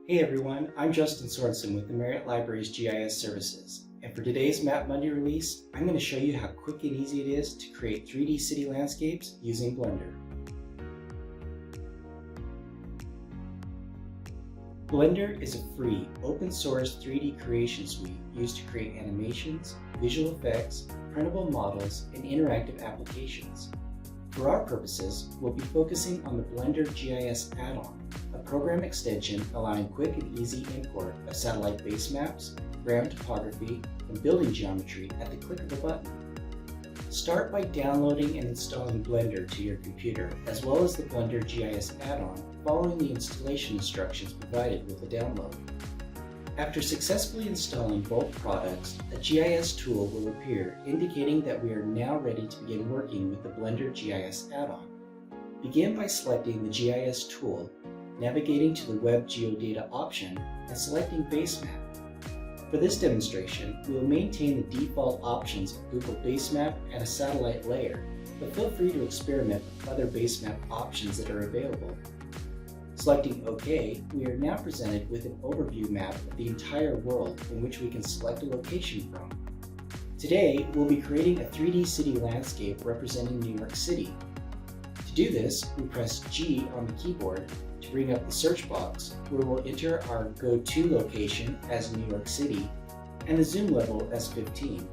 Hey everyone, I'm Justin Sorensen with the Marriott Library's GIS services. And for today's Map Monday release, I'm going to show you how quick and easy it is to create 3D city landscapes using Blender. Blender is a free, open-source 3D creation suite used to create animations, visual effects, printable models, and interactive applications. For our purposes, we'll be focusing on the Blender GIS add-on, a program extension allowing quick and easy import of satellite base maps, ground topography, and building geometry at the click of a button. Start by downloading and installing Blender to your computer, as well as the Blender GIS add-on, following the installation instructions provided with the download. After successfully installing both products, a GIS tool will appear indicating that we are now ready to begin working with the Blender GIS add-on. Begin by selecting the GIS tool, navigating to the Web Geodata option, and selecting Basemap. For this demonstration, we will maintain the default options of Google Basemap and a satellite layer, but feel free to experiment with other Basemap options that are available. Selecting OK, we are now presented with an overview map of the entire world in which we can select a location from. Today, we'll be creating a 3D city landscape representing New York City. To do this, we press G on the keyboard to bring up the search box, where we'll enter our go-to location as New York City and the zoom level as 15.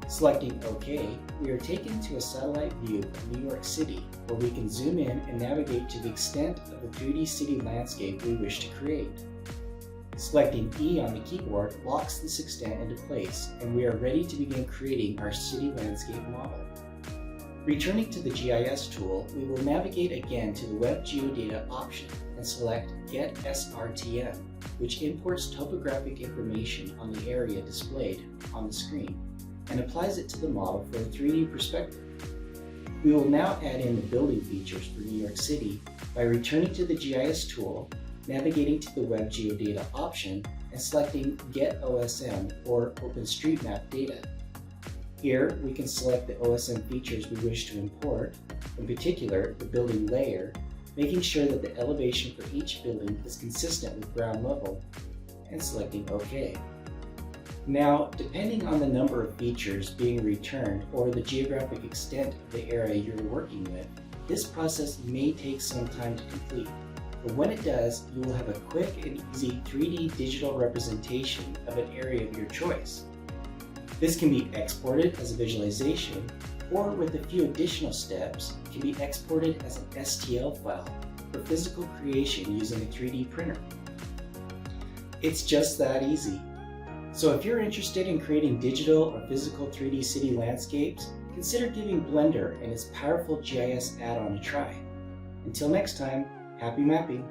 Selecting OK, we are taken to a satellite view of New York City, where we can zoom in and navigate to the extent of the 3D city landscape we wish to create. Selecting E on the keyboard locks this extent into place, and we are ready to begin creating our city landscape model. Returning to the GIS tool, we will navigate again to the Web Geodata option and select Get SRTM, which imports topographic information on the area displayed on the screen and applies it to the model for a 3D perspective. We will now add in the building features for New York City by returning to the GIS tool, navigating to the Web Geodata option, and selecting Get OSM or OpenStreetMap data. Here, we can select the OSM features we wish to import, in particular the building layer, making sure that the elevation for each building is consistent with ground level, and selecting OK. Now, depending on the number of features being returned or the geographic extent of the area you're working with, this process may take some time to complete. But when it does, you will have a quick and easy 3D digital representation of an area of your choice. This can be exported as a visualization, or with a few additional steps, can be exported as an STL file for physical creation using a 3D printer. It's just that easy. So if you're interested in creating digital or physical 3D city landscapes, consider giving Blender and its powerful GIS add-on a try. Until next time, happy mapping!